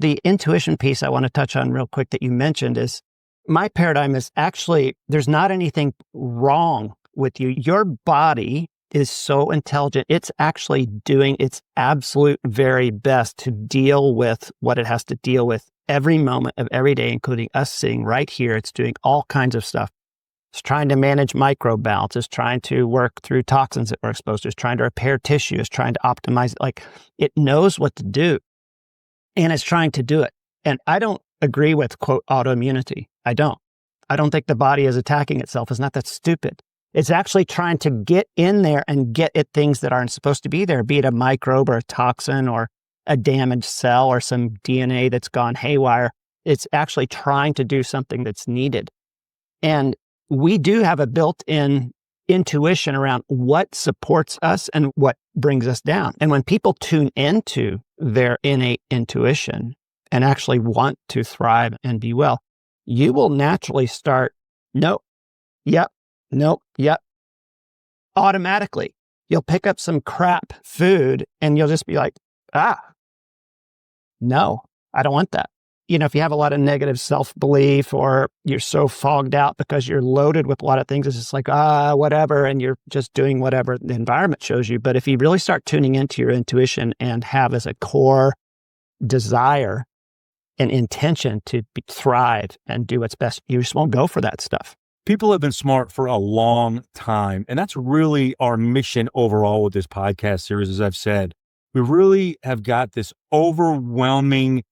the intuition piece I want to touch on real quick that you mentioned is my paradigm is actually, there's not anything wrong with you. Your body is so intelligent. It's actually doing its absolute very best to deal with what it has to deal with every moment of every day, including us sitting right here. It's doing all kinds of stuff. It's trying to manage microbalance. It's trying to work through toxins that we're exposed to. It's trying to repair tissue. It's trying to optimize it. Like, it knows what to do, and it's trying to do it. And I don't agree with, quote, autoimmunity. I don't think the body is attacking itself. It's not that stupid. It's actually trying to get in there and get at things that aren't supposed to be there, be it a microbe or a toxin or a damaged cell or some DNA that's gone haywire. It's actually trying to do something that's needed. And we do have a built-in intuition around what supports us and what brings us down. And when people tune into their innate intuition and actually want to thrive and be well, you will naturally start, nope, yep, nope, yep. Automatically, you'll pick up some crap food and you'll just be like, no, I don't want that. You know, if you have a lot of negative self-belief or you're so fogged out because you're loaded with a lot of things, it's just like, whatever, and you're just doing whatever the environment shows you. But if you really start tuning into your intuition and have as a core desire and intention to thrive and do what's best, you just won't go for that stuff. People have been smart for a long time, and that's really our mission overall with this podcast series. As I've said, we really have got this overwhelming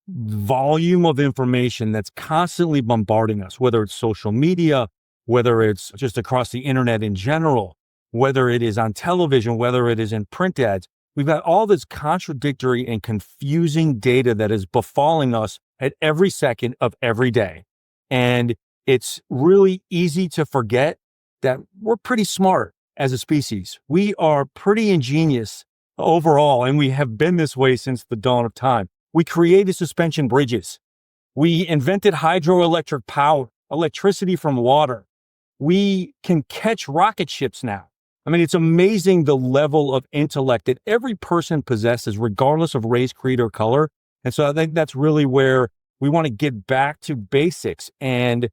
volume of information that's constantly bombarding us, whether it's social media, whether it's just across the internet in general, whether it is on television, whether it is in print ads. We've got all this contradictory and confusing data that is befalling us at every second of every day. And it's really easy to forget that we're pretty smart as a species. We are pretty ingenious overall, and we have been this way since the dawn of time. We created suspension bridges. We invented hydroelectric power, electricity from water. We can catch rocket ships now. I mean, it's amazing the level of intellect that every person possesses, regardless of race, creed, or color. And so I think that's really where we want to get back to basics. And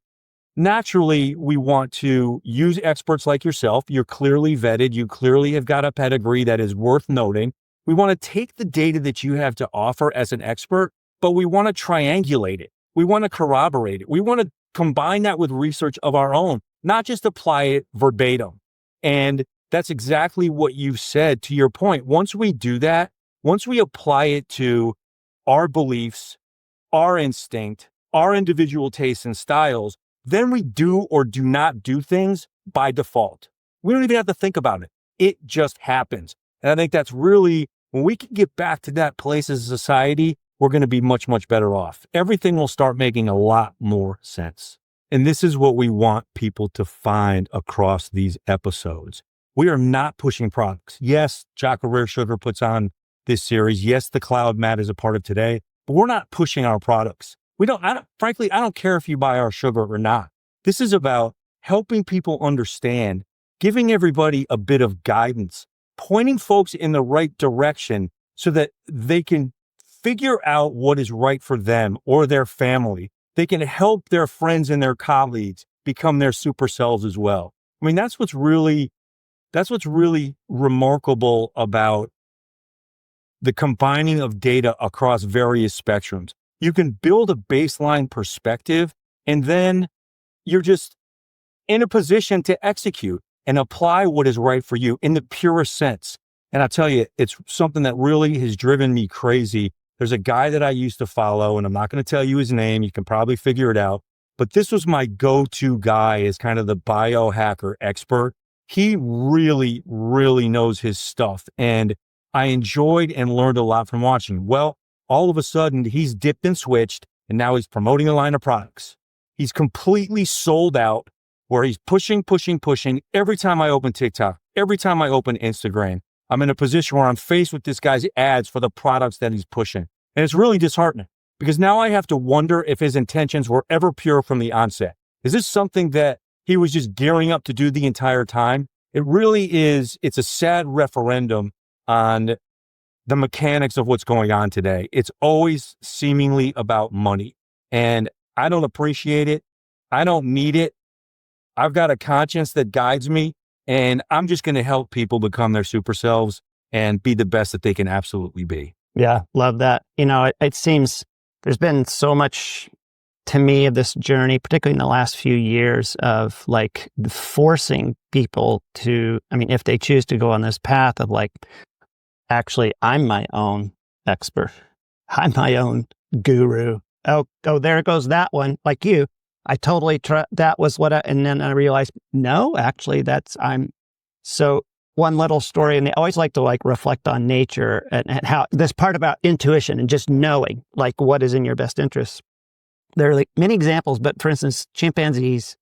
naturally, we want to use experts like yourself. You're clearly vetted. You clearly have got a pedigree that is worth noting. We want to take the data that you have to offer as an expert, but we want to triangulate it. We want to corroborate it. We want to combine that with research of our own, not just apply it verbatim. And that's exactly what you said. To your point, once we do that, once we apply it to our beliefs, our instinct, our individual tastes and styles, then we do or do not do things by default. We don't even have to think about it. It just happens. And I think that's really, when we can get back to that place as a society, we're going to be much, much better off. Everything will start making a lot more sense. And this is what we want people to find across these episodes. We are not pushing products. Yes, Jaca Rare Sugar puts on this series. Yes, the KLOUD Mat is a part of today, but we're not pushing our products. Frankly, I don't care if you buy our sugar or not. This is about helping people understand, giving everybody a bit of guidance, pointing folks in the right direction so that they can figure out what is right for them or their family. They can help their friends and their colleagues become their super selves as well. I mean, that's what's really remarkable about the combining of data across various spectrums. You can build a baseline perspective, and then you're just in a position to execute and apply what is right for you in the purest sense. And I'll tell you, it's something that really has driven me crazy. There's a guy that I used to follow, and I'm not going to tell you his name. You can probably figure it out. But this was my go-to guy as kind of the biohacker expert. He really, really knows his stuff. And I enjoyed and learned a lot from watching. Well, all of a sudden, he's dipped and switched, and now he's promoting a line of products. He's completely sold out, where he's pushing. Every time I open TikTok, every time I open Instagram, I'm in a position where I'm faced with this guy's ads for the products that he's pushing. And it's really disheartening, because now I have to wonder if his intentions were ever pure from the onset. Is this something that he was just gearing up to do the entire time? It really is. It's a sad referendum on the mechanics of what's going on today. It's always seemingly about money. And I don't appreciate it. I don't need it. I've got a conscience that guides me, and I'm just going to help people become their super selves and be the best that they can absolutely be. Yeah, love that. It seems there's been so much to me of this journey, particularly in the last few years, of like forcing people to, if they choose to go on this path of like, actually, I'm my own expert. I'm my own guru. Oh, there goes that one. Like you, I totally, that was and then I realized, no, actually so one little story, and they always like to like reflect on nature and how this part about intuition and just knowing like what is in your best interest. There are like many examples, but for instance, chimpanzees,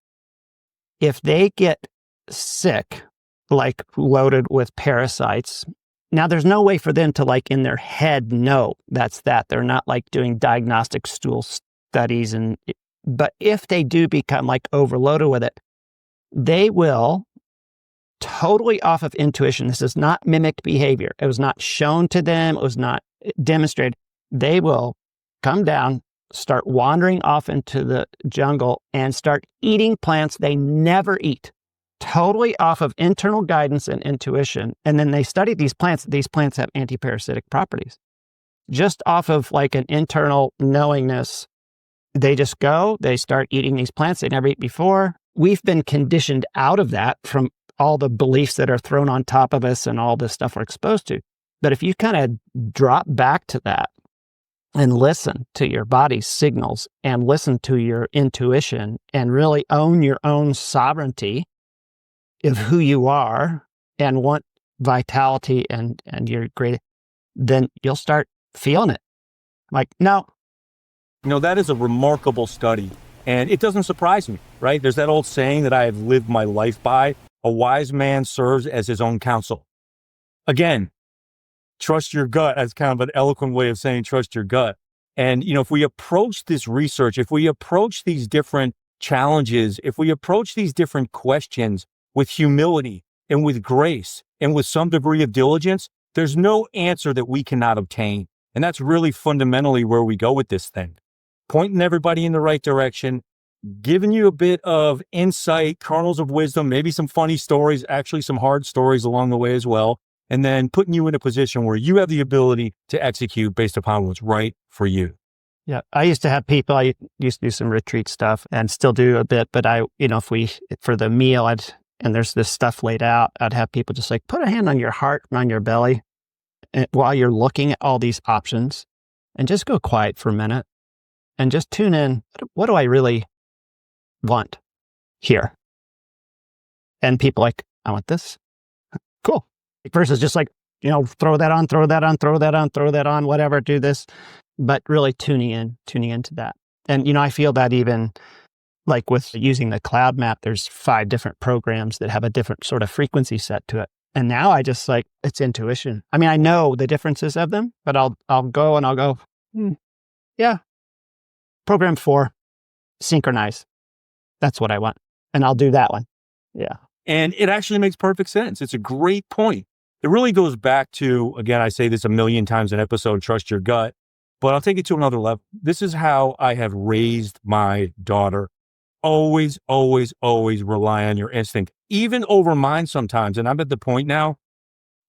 if they get sick, like loaded with parasites, now there's no way for them to like in their head know that's that. They're not like doing diagnostic stool studies, but if they do become like overloaded with it, they will totally off of intuition. This is not mimicked behavior. It was not shown to them. It was not demonstrated. They will come down, start wandering off into the jungle and start eating plants they never eat, totally off of internal guidance and intuition. And then they study these plants. These plants have antiparasitic properties. Just off of like an internal knowingness, they just go, they start eating these plants they never eat before. We've been conditioned out of that from all the beliefs that are thrown on top of us and all this stuff we're exposed to. But if you kind of drop back to that and listen to your body's signals and listen to your intuition and really own your own sovereignty of who you are and want vitality and your great, then you'll start feeling it. Like, no. That is a remarkable study. And it doesn't surprise me, right? There's that old saying that I have lived my life by: a wise man serves as his own counsel. Again, trust your gut as kind of an eloquent way of saying trust your gut. And, if we approach this research, if we approach these different challenges, if we approach these different questions with humility and with grace and with some degree of diligence, there's no answer that we cannot obtain. And that's really fundamentally where we go with this thing. Pointing everybody in the right direction, giving you a bit of insight, kernels of wisdom, maybe some funny stories, actually some hard stories along the way as well, and then putting you in a position where you have the ability to execute based upon what's right for you. Yeah. I used to have people, I used to do some retreat stuff and still do a bit, but for the meal, and there's this stuff laid out, I'd have people just like put a hand on your heart and on your belly while you're looking at all these options and just go quiet for a minute and just tune in. What do I really want here? And people like, I want this. Cool. Versus just like, throw that on, throw that on, throw that on, throw that on, whatever, do this. But really tuning into that. And, I feel that even like with using the KLOUD map, there's 5 different programs that have a different sort of frequency set to it. And now I just like, it's intuition. I know the differences of them, but I'll go, yeah. Program 4, synchronize. That's what I want. And I'll do that one. Yeah. And it actually makes perfect sense. It's a great point. It really goes back to, again, I say this a million times an episode, trust your gut, but I'll take it to another level. This is how I have raised my daughter. Always, always, always rely on your instinct, even over mine sometimes. And I'm at the point now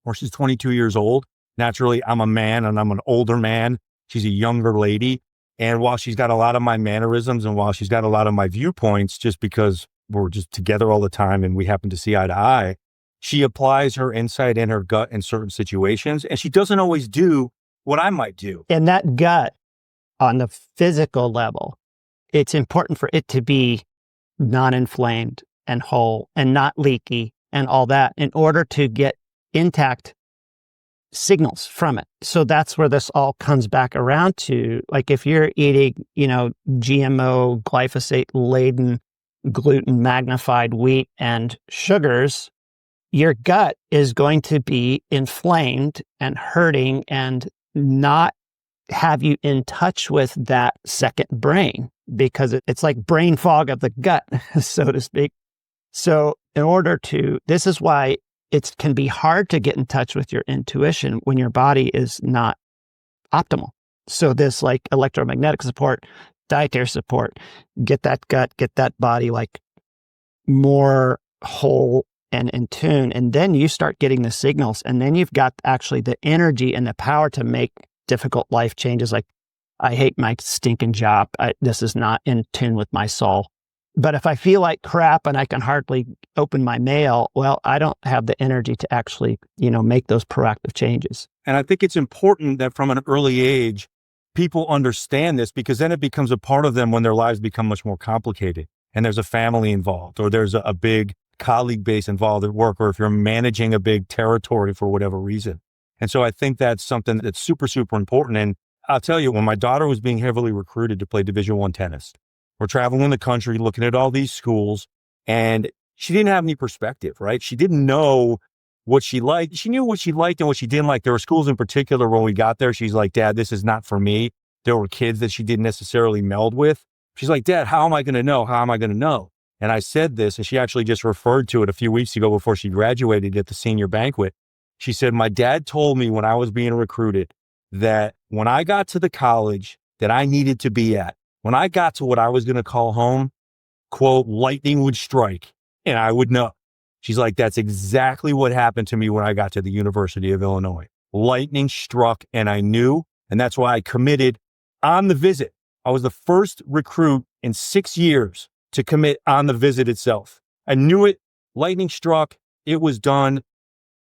where she's 22 years old. Naturally, I'm a man and I'm an older man. She's a younger lady. And while she's got a lot of my mannerisms and while she's got a lot of my viewpoints, just because we're just together all the time and we happen to see eye to eye, she applies her insight and her gut in certain situations. And she doesn't always do what I might do. And that gut on the physical level, it's important for it to be non-inflamed and whole and not leaky and all that in order to get intact signals from it. So that's where this all comes back around to, like if you're eating, GMO, glyphosate laden, gluten magnified wheat and sugars, your gut is going to be inflamed and hurting and not have you in touch with that second brain, because it's like brain fog of the gut, so to speak. So this is why it can be hard to get in touch with your intuition when your body is not optimal. So this like electromagnetic support, dietary support, get that gut, get that body like more whole and in tune. And then you start getting the signals, and then you've got actually the energy and the power to make difficult life changes. Like, I hate my stinking job. This is not in tune with my soul. But if I feel like crap and I can hardly open my mail, well, I don't have the energy to actually, make those proactive changes. And I think it's important that from an early age, people understand this, because then it becomes a part of them when their lives become much more complicated and there's a family involved, or there's a big colleague base involved at work, or if you're managing a big territory for whatever reason. And so I think that's something that's super, super important. And I'll tell you, when my daughter was being heavily recruited to play Division I tennis, we're traveling the country, looking at all these schools, and she didn't have any perspective, right? She didn't know what she liked. She knew what she liked and what she didn't like. There were schools in particular when we got there, she's like, Dad, this is not for me. There were kids that she didn't necessarily meld with. She's like, Dad, how am I going to know? How am I going to know? And I said this, and she actually just referred to it a few weeks ago before she graduated at the senior banquet. She said, my dad told me when I was being recruited that when I got to the college that I needed to be at, when I got to what I was going to call home, quote, lightning would strike and I would know. She's like, that's exactly what happened to me when I got to the University of Illinois. Lightning struck and I knew, and that's why I committed on the visit. I was the first recruit in 6 years to commit on the visit itself. I knew it. Lightning struck. It was done.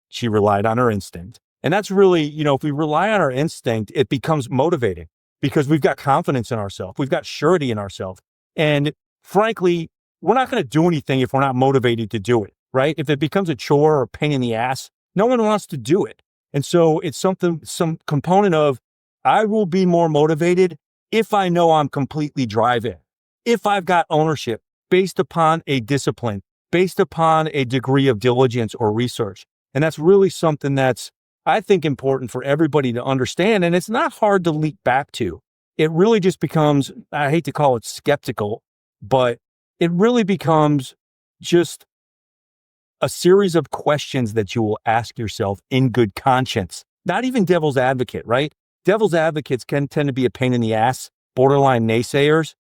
She relied on her instinct. And that's really, if we rely on our instinct, it becomes motivating because we've got confidence in ourselves. We've got surety in ourselves. And frankly, we're not going to do anything if we're not motivated to do it, right? If it becomes a chore or a pain in the ass, no one wants to do it. And so it's some component of, I will be more motivated if I know I'm completely drive-in, if I've got ownership based upon a discipline, based upon a degree of diligence or research. And that's really something that's, I think, important for everybody to understand. And it's not hard to leap back to. It really just becomes, I hate to call it skeptical, but it really becomes just a series of questions that you will ask yourself in good conscience, not even devil's advocate, right? Devil's advocates can tend to be a pain in the ass, borderline naysayers.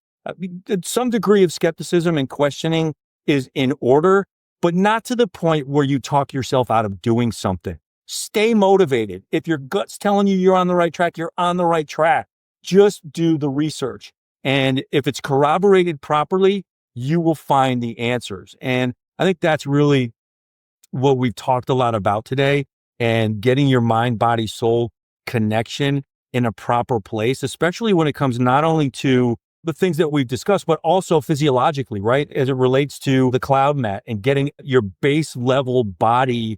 Some degree of skepticism and questioning is in order, but not to the point where you talk yourself out of doing something. Stay motivated. If your gut's telling you you're on the right track, you're on the right track. Just do the research. And if it's corroborated properly, you will find the answers. And I think that's really what we've talked a lot about today, and getting your mind, body, soul connection in a proper place, especially when it comes not only to the things that we've discussed, but also physiologically, right? As it relates to the KLOUD mat and getting your base level body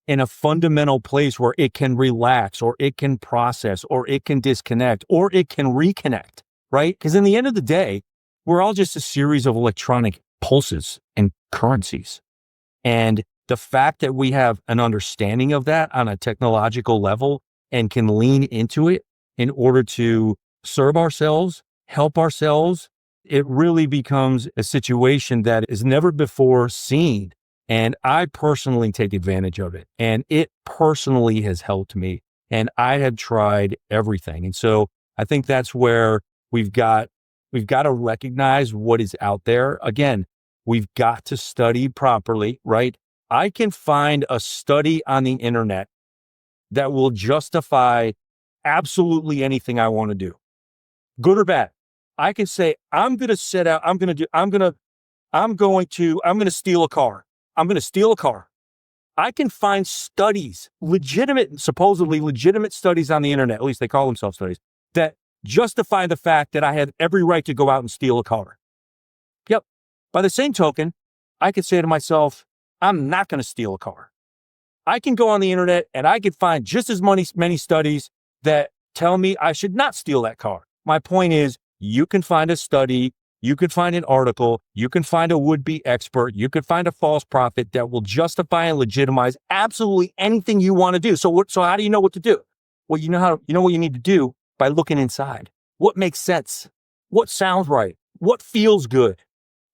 in a fundamental place where it can relax, or it can process, or it can disconnect, or it can reconnect, right? Because in the end of the day, we're all just a series of electronic pulses and currencies. And the fact that we have an understanding of that on a technological level and can lean into it in order to serve ourselves, help ourselves, it really becomes a situation that is never before seen. And I personally take advantage of it. And it personally has helped me. And I have tried everything. And so I think that's where we've got to recognize what is out there. Again, we've got to study properly, right? I can find a study on the internet that will justify absolutely anything I want to do, good or bad. I can say, I'm going to set out, I'm going to steal a car. I'm going to steal a car. I can find studies, supposedly legitimate studies on the internet, at least they call themselves studies, that justify the fact that I have every right to go out and steal a car. Yep. By the same token, I could say to myself, I'm not going to steal a car. I can go on the internet and I could find just as many studies that tell me I should not steal that car. My point is, you can find a study, you could find an article, you can find a would-be expert, you could find a false prophet that will justify and legitimize absolutely anything you want to do. So how do you know what to do? Well, you know what you need to do by looking inside. What makes sense? What sounds right? What feels good?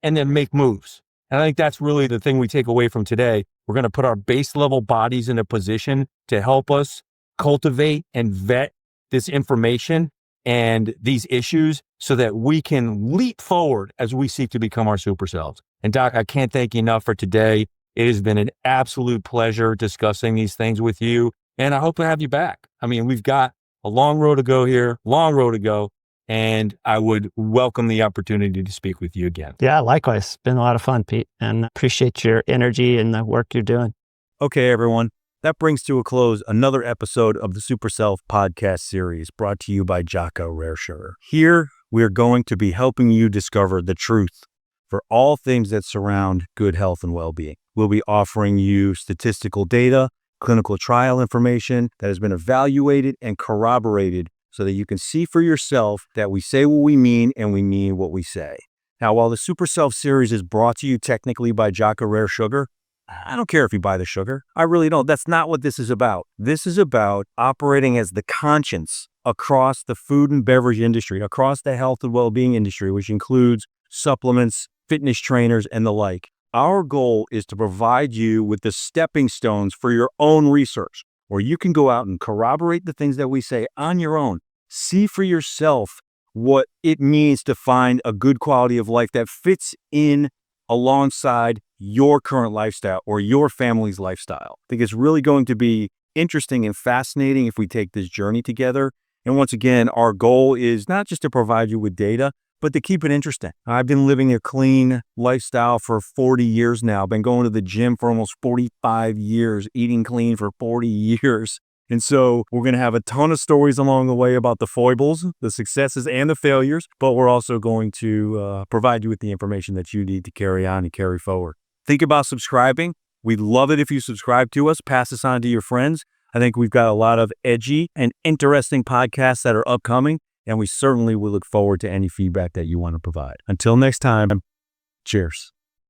And then make moves. And I think that's really the thing we take away from today. We're going to put our base level bodies in a position to help us cultivate and vet this information and these issues so that we can leap forward as we seek to become our super selves. And Doc, I can't thank you enough for today. It has been an absolute pleasure discussing these things with you. And I hope to have you back. I mean, we've got a long road to go here, long road to go. And I would welcome the opportunity to speak with you again. Yeah, likewise. It's been a lot of fun, Pete, and appreciate your energy and the work you're doing. Okay, everyone. That brings to a close another episode of the Super Self podcast series brought to you by Jaca Rare Sugar. Here, we are going to be helping you discover the truth for all things that surround good health and well-being. We'll be offering you statistical data, clinical trial information that has been evaluated and corroborated so that you can see for yourself that we say what we mean and we mean what we say. Now, while the Super Self series is brought to you technically by Jaca Rare Sugar, I don't care if you buy the sugar. I really don't. That's not what this is about. This is about operating as the conscience across the food and beverage industry, across the health and well-being industry, which includes supplements, fitness trainers, and the like. Our goal is to provide you with the stepping stones for your own research, where you can go out and corroborate the things that we say on your own. See for yourself what it means to find a good quality of life that fits in alongside your current lifestyle or your family's lifestyle. I think it's really going to be interesting and fascinating if we take this journey together. And once again, our goal is not just to provide you with data, but to keep it interesting. I've been living a clean lifestyle for 40 years now. I've been going to the gym for almost 45 years, eating clean for 40 years. And so we're going to have a ton of stories along the way about the foibles, the successes, and the failures, but we're also going to provide you with the information that you need to carry on and carry forward. Think about subscribing. We'd love it if you subscribe to us, pass this on to your friends. I think we've got a lot of edgy and interesting podcasts that are upcoming, and we certainly will look forward to any feedback that you want to provide. Until next time, cheers.